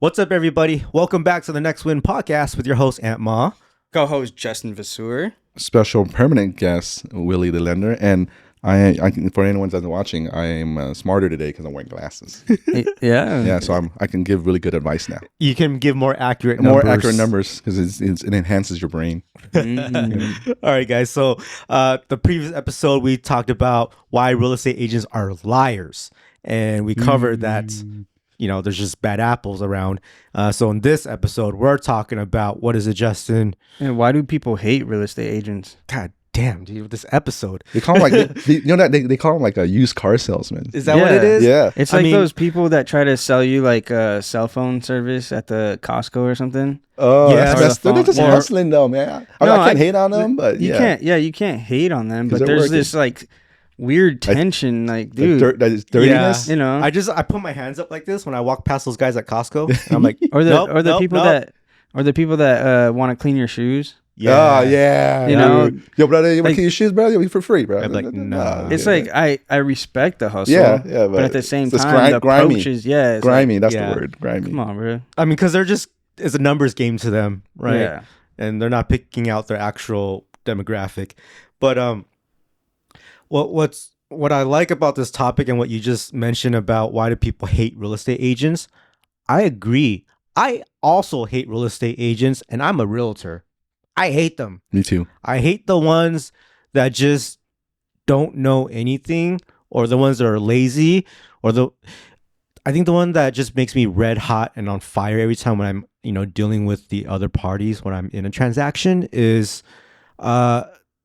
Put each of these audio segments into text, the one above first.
What's up, everybody? Welcome back to the Next Win podcast with your host, Aunt Ma. Co-host Justin Vaseur. Special permanent guest, Willie the Lender. And I for anyone that's watching, I am smarter today because I'm wearing glasses. Yeah. So I can give really good advice now. You can give more accurate numbers because it enhances your brain. All right, guys. So the previous episode, we talked about why real estate agents are liars. And we covered that, there's just bad apples around. So in this episode, we're talking about, what is it, Justin? And why do people hate real estate agents? God damn, dude, this episode. They call them they call them like a used car salesman. Is that what it is? Yeah. It's like those people that try to sell you like a cell phone service at the Costco or something. Oh, yeah, they're just hustling though, man. I can't hate on them, but you can't hate on them, but there's this like weird tension, like dude, that is dirtiness. Yeah, I put my hands up like this when I walk past those guys at Costco, and I'm like, or the people that want to clean your shoes. Yeah. Oh, yeah. Yo, brother, you want to clean your shoes, bro? You'll be for free, bro. I'm like, no. It's like I respect the hustle. Yeah, but at the same time, the approach is grimy. That's the word, grimy. Come on, bro. I mean, because it's a numbers game to them, right? Yeah. And they're not picking out their actual demographic. But what I like about this topic and what you just mentioned about why do people hate real estate agents, I agree. I also hate real estate agents, and I'm a realtor. I hate them. Me too. I hate the ones that just don't know anything, or the ones that are lazy, I think the one that just makes me red hot and on fire every time when I'm, dealing with the other parties when I'm in a transaction is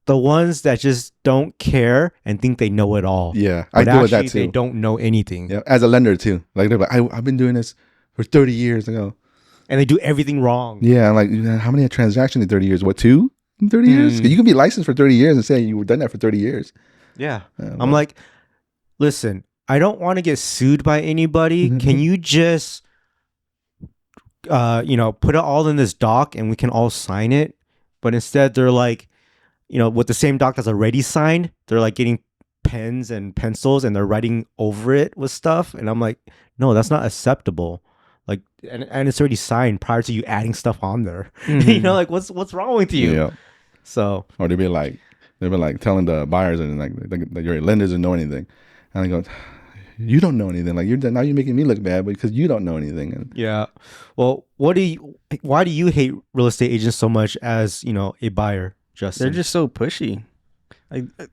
the ones that just don't care and think they know it all. Yeah, I deal with that too. They don't know anything. Yeah, as a lender too. Like they're like, I've been doing this for 30 years ago. And they do everything wrong. Yeah, I'm like, how many transactions in 30 years? What, 2 in 30 years? You can be licensed for 30 years and say you've done that for 30 years. Yeah. I'm like, listen, I don't want to get sued by anybody. Mm-hmm. Can you just, put it all in this doc and we can all sign it? But instead they're like, with the same doc that's already signed, they're like getting pens and pencils and they're writing over it with stuff. And I'm like, no, that's not acceptable. Like, and it's already signed prior to you adding stuff on there. Mm-hmm. Like what's wrong with you? Yeah. So, or they've been like telling the buyers and like your lenders don't know anything, and I go, you don't know anything. Like now you're making me look bad because you don't know anything. And yeah. Well, why do you hate real estate agents so much as a buyer, Justin? They're just so pushy.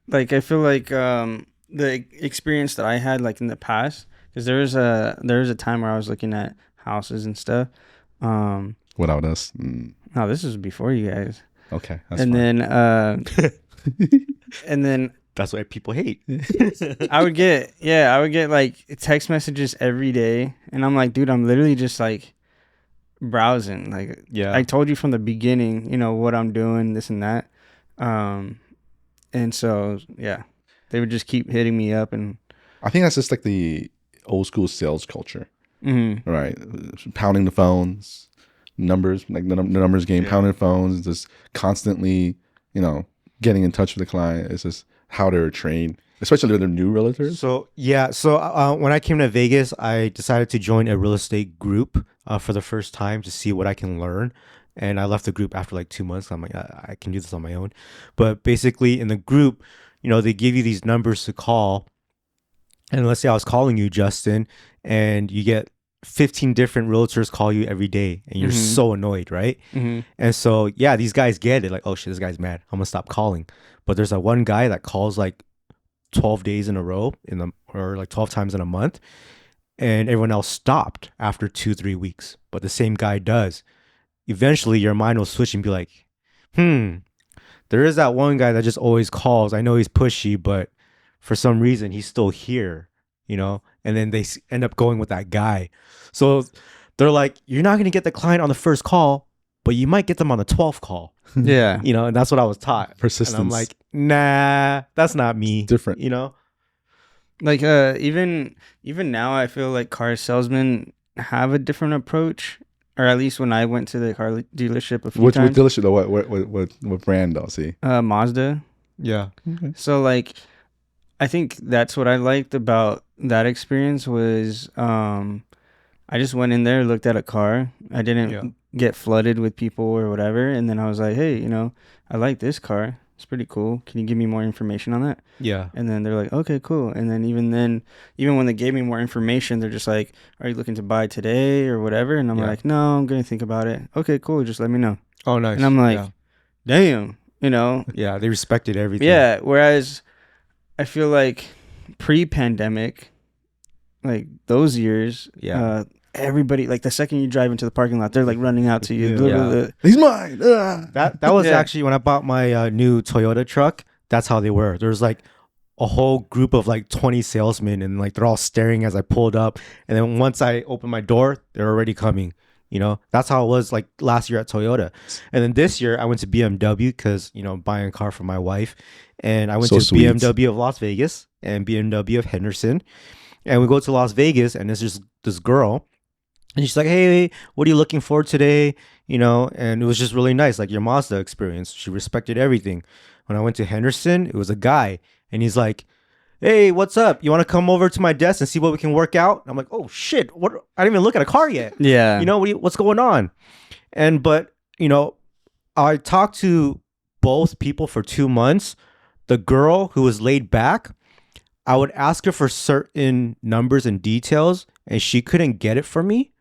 Like I feel like the experience that I had like in the past, because there was a time where I was looking at houses and stuff. Without us. No, this was before you guys. Okay. That's and fine. Then and then that's why people hate. I would get like text messages every day, and I'm like, dude, I'm literally just like browsing. Like, yeah, I told you from the beginning, what I'm doing, this and that. And so yeah, they would just keep hitting me up, and I think that's just like the old school sales culture. Mm-hmm. Right, pounding the phones, numbers, like the numbers game, pounding phones, just constantly, getting in touch with the client. It's just how they're trained, especially with the new realtors. So when I came to Vegas, I decided to join a real estate group for the first time to see what I can learn. And I left the group after like 2 months. I'm like, I can do this on my own. But basically in the group, they give you these numbers to call. And let's say I was calling you, Justin, and you get 15 different realtors call you every day, and you're so annoyed, right? Mm-hmm. And so, yeah, these guys get it. Like, oh shit, this guy's mad. I'm gonna stop calling. But there's that one guy that calls like 12 days in a row or like 12 times in a month, and everyone else stopped after 2-3 weeks. But the same guy does. Eventually, your mind will switch and be like, there is that one guy that just always calls. I know he's pushy, but for some reason he's still here, and then they end up going with that guy. So they're like, you're not going to get the client on the first call, but you might get them on the 12th call. Yeah. And that's what I was taught. Persistence. And I'm like, nah, that's not me. Different. Like even now I feel like car salesmen have a different approach, or at least when I went to the car dealership a few times. Which dealership though? What brand though? See? Mazda. Yeah. Okay. So like, I think that's what I liked about that experience was I just went in there, looked at a car. I didn't Yeah. get flooded with people or whatever. And then I was like, hey, I like this car. It's pretty cool. Can you give me more information on that? Yeah. And then they're like, okay, cool. And then, even when they gave me more information, they're just like, are you looking to buy today or whatever? And I'm Yeah. like, no, I'm going to think about it. Okay, cool. Just let me know. Oh, nice. And I'm like, yeah. Damn, Yeah, they respected everything. Yeah. Whereas I feel like pre-pandemic, like those years, Yeah. everybody, like the second you drive into the parking lot, they're like running out to you. Yeah. He's mine. That was Yeah. actually when I bought my new Toyota truck. That's how they were. There's like a whole group of like 20 salesmen, and like they're all staring as I pulled up. And then once I opened my door, they're already coming. That's how it was like last year at Toyota. And then this year I went to BMW because, buying a car for my wife. And I went So to sweet. BMW of Las Vegas and BMW of Henderson. And we go to Las Vegas, and there's just this girl. And she's like, hey, what are you looking for today? And it was just really nice, like your Mazda experience. She respected everything. When I went to Henderson, it was a guy. And he's like, hey, what's up? You want to come over to my desk and see what we can work out? I'm like, oh, shit. What? I didn't even look at a car yet. Yeah. What's going on? But I talked to both people for 2 months. The girl who was laid back, I would ask her for certain numbers and details, and she couldn't get it for me.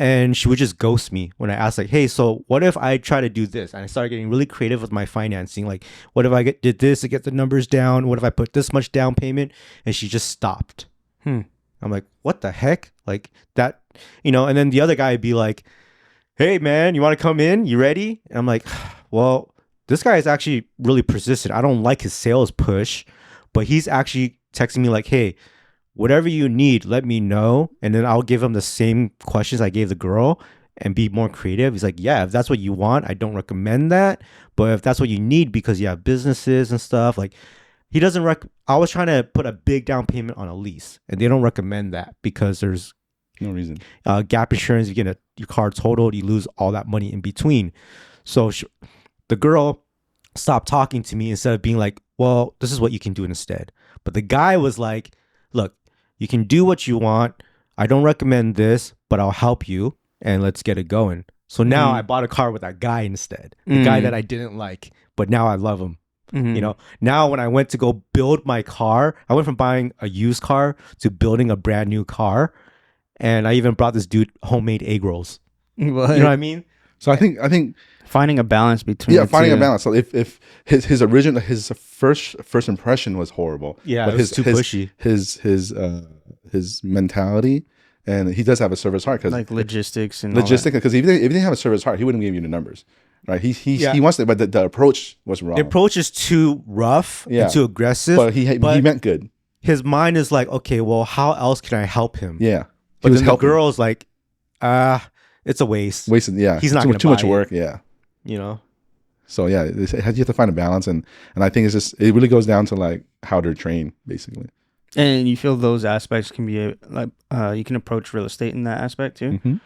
And she would just ghost me when I asked, like, hey, so what if I try to do this? And I started getting really creative with my financing. Like, what if I did this to get the numbers down? What if I put this much down payment? And she just stopped. I'm like, what the heck? Like that, and then the other guy would be like, hey, man, you want to come in? You ready? And I'm like, well, this guy is actually really persistent. I don't like his sales push, but he's actually texting me like, hey, whatever you need, let me know. And then I'll give him the same questions I gave the girl and be more creative. He's like, yeah, if that's what you want, I don't recommend that. But if that's what you need because you have businesses and stuff, like he doesn't I was trying to put a big down payment on a lease, and they don't recommend that because there's No reason. gap insurance. You get your car totaled, you lose all that money in between. So the girl stopped talking to me instead of being like, well, this is what you can do instead. But the guy was like, look, you can do what you want. I don't recommend this, but I'll help you and let's get it going. So now I bought a car with that guy instead. The guy that I didn't like, but now I love him. Now when I went to go build my car, I went from buying a used car to building a brand new car. And I even brought this dude homemade egg rolls. What? You know what I mean? So I think Finding a balance between finding the a two. balance. So if his first impression was horrible, Yeah, but it was too pushy. His mentality, and he does have a service heart because Like logistics and all that. because if he didn't have a service heart, he wouldn't give you the numbers, right? He wants it, but the approach was wrong. The approach is too rough and too aggressive. But he meant good. His mind is like, okay, well, how else can I help him? Yeah, But then the girl's like, it's a waste. wasted. Yeah, He's not too, gonna too much buy it. work. Yeah. So yeah, you have to find a balance, and I think it really goes down to like how they're trained, basically. And you feel those aspects can be like you can approach real estate in that aspect too. Mm-hmm.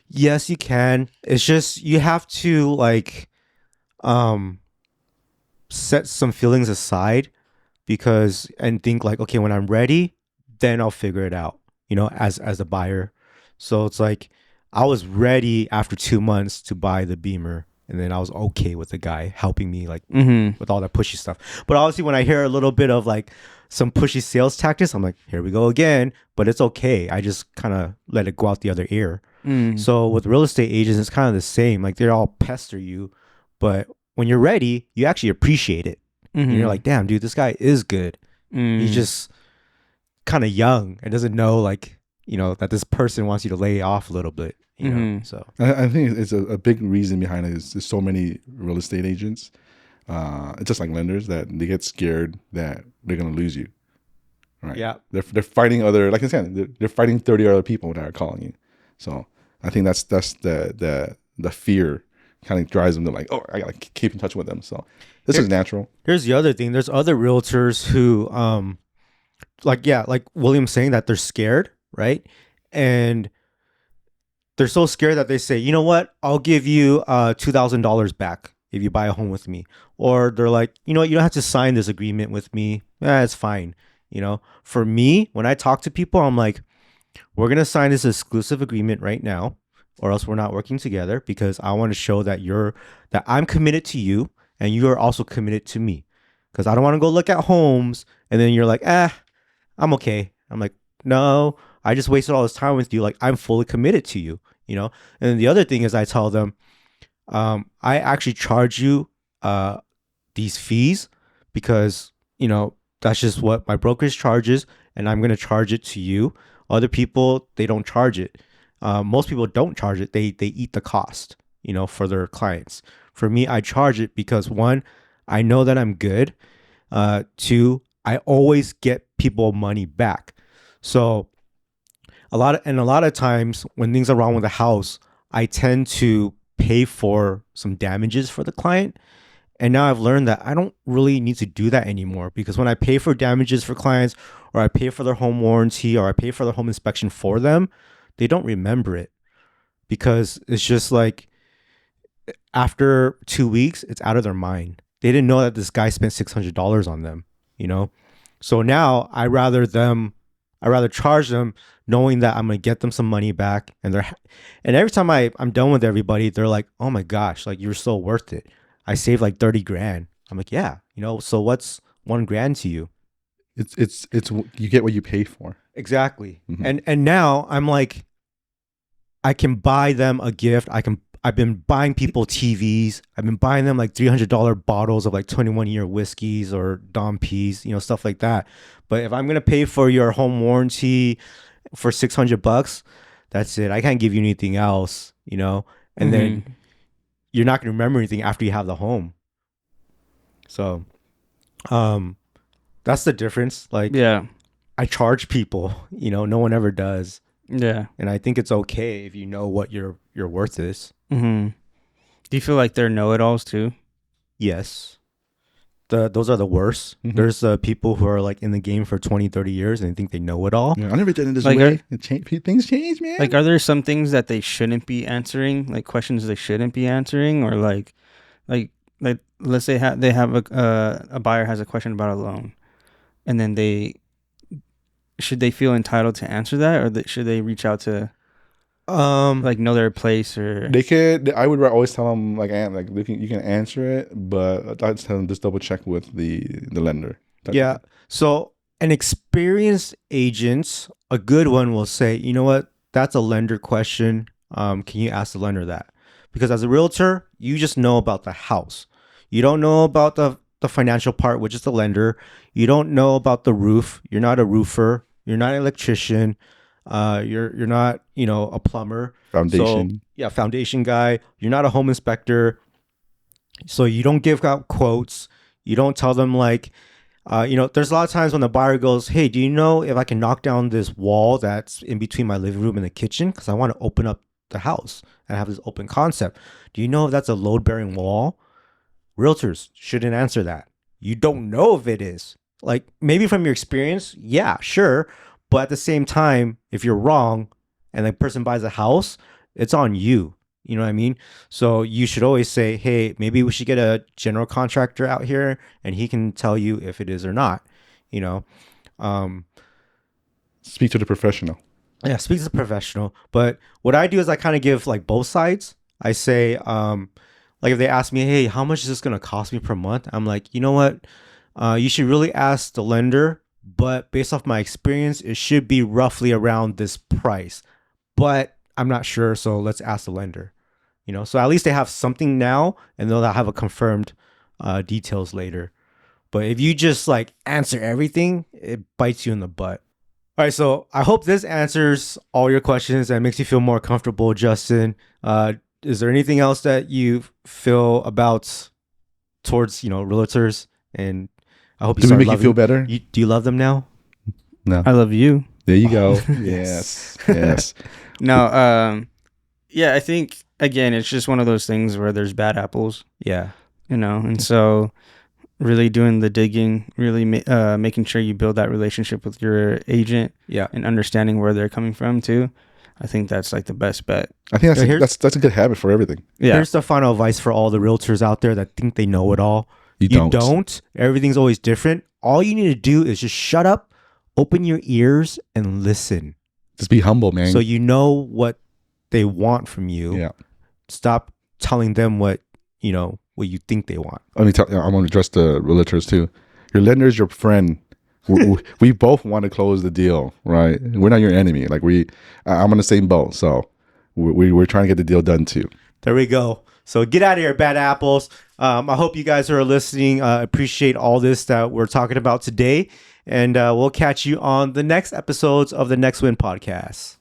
Yes, you can. It's just you have to like set some feelings aside and think like, okay, when I'm ready, then I'll figure it out, as a buyer. So it's like I was ready after 2 months to buy the Beamer, and then I was okay with the guy helping me like with all that pushy stuff. But obviously when I hear a little bit of like some pushy sales tactics, I'm like, here we go again. But it's okay. I just kind of let it go out the other ear. So with real estate agents, it's kind of the same. Like they're all pester you, but when you're ready, you actually appreciate it. And you're like, damn, dude, this guy is good. He's just kind of young and doesn't know like, that this person wants you to lay off a little bit. So I think it's a big reason behind it is there's so many real estate agents. It's just like lenders that they get scared that they're gonna lose you. Right. Yeah. They're fighting like I said, they're fighting 30 other people that are calling you. So I think that's the fear kind of drives them to like, oh, I gotta keep in touch with them. So this is natural. Here's the other thing. There's other realtors who like William's saying that they're scared, right? And they're so scared that they say, you know what? I'll give you $2,000 back if you buy a home with me. Or they're like, you know what? You don't have to sign this agreement with me. It's fine. For me, when I talk to people, I'm like, we're going to sign this exclusive agreement right now, or else we're not working together, because I want to show that I'm committed to you and you are also committed to me. Because I don't want to go look at homes and then you're like, I'm okay. I'm like, no, I just wasted all this time with you. Like, I'm fully committed to you, you know? And then the other thing is I tell them, I actually charge you these fees because, you know, that's just what my brokerage charges, and I'm going to charge it to you. Other people, they don't charge it. Most people don't charge it. They eat the cost, you know, for their clients. For me, I charge it because, one, I know that I'm good. Two, I always get people money back. So a lot of times when things are wrong with the house, I tend to pay for some damages for the client. And now I've learned that I don't really need to do that anymore, because when I pay for damages for clients, or I pay for their home warranty, or I pay for their home inspection for them, they don't remember it, because it's just like after 2 weeks, it's out of their mind. They didn't know that this guy spent $600 on them, you know? So now I rather charge them knowing that I'm going to get them some money back. And every time I'm done with everybody, they're like, oh my gosh, like, you're so worth it. I saved like 30 grand. I'm like, yeah, you know, so what's $1,000 to you? It's you get what you pay for. Exactly. Mm-hmm. And now I'm like, I can buy them a gift. I've been buying people TVs. I've been buying them like $300 bottles of like 21-year whiskeys or Dom P's, you know, stuff like that. But if I'm going to pay for your home warranty for $600, that's it. I can't give you anything else, you know? And then you're not going to remember anything after you have the home. So, that's the difference. Like, Yeah. I charge people, you know, no one ever does. Yeah. And I think it's okay if you know what your worth is. Do you feel like they're know-it-alls too? Yes. Those are the worst. Mm-hmm. There's people who are like in the game for 20, 30 years and they think they know it all. Yeah, I never did it this Like, way. Things change, man. Like, are there some things that they shouldn't be answering, like questions they shouldn't be answering, or like let's say they have a buyer has a question about a loan, and then should they feel entitled to answer that, or should they reach out to like know their place? Or they could. I would always tell them you can answer it, but I'd tell them just double check with the lender. Yeah. So an experienced agent, a good one, will say, you know what, that's a lender question. Can you ask the lender that? Because as a realtor, you just know about the house. You don't know about the financial part, which is the lender. You don't know about the roof. You're not a roofer. You're not an electrician. You're not, you know, a plumber. Foundation. So, foundation guy. You're not a home inspector. So you don't give out quotes. You don't tell them like, you know, there's a lot of times when the buyer goes, hey, do you know if I can knock down this wall that's in between my living room and the kitchen? Because I want to open up the house and have this open concept. Do you know if that's a load-bearing wall? Realtors shouldn't answer that. You don't know if it is. Like, maybe from your experience, yeah, sure. But at the same time, if you're wrong and the person buys a house, it's on you. You know what I mean? So you should always say, hey, maybe we should get a general contractor out here and he can tell you if it is or not, you know? Speak to the professional. Yeah, speak to the professional. But what I do is I kind of give like both sides. I say, like if they ask me, hey, how much is this going to cost me per month? I'm like, you know what? You should really ask the lender, but based off my experience, it should be roughly around this price. But I'm not sure, so let's ask the lender. You know, so at least they have something now, and they'll have a confirmed details later. But if you just like answer everything, it bites you in the butt. All right, so I hope this answers all your questions and makes you feel more comfortable, Justin. Is there anything else that you feel about towards, you know, realtors? And I hope you Do we make you feel better? Do you love them now? No. I love you. There you go. Yes. Yes. No, yeah, I think again, it's just one of those things where there's bad apples. Yeah. You know, and so really doing the digging, really making sure you build that relationship with your agent. Yeah. And understanding where they're coming from too. I think that's like the best bet. I think that's a good habit for everything. Yeah. Here's the final advice for all the realtors out there that think they know it all. You don't. Everything's always different. All you need to do is just shut up, open your ears, and listen. Just be humble, man. So you know what they want from you. Yeah. Stop telling them what you think they want. Let me tell you, I'm going to address the realtors too. Your lender is your friend. We both want to close the deal, right? We're not your enemy. Like I'm on the same boat. So we're trying to get the deal done too. There we go. So get out of here, bad apples. I hope you guys are listening. Appreciate all this that we're talking about today. And we'll catch you on the next episodes of the Next Win Podcast.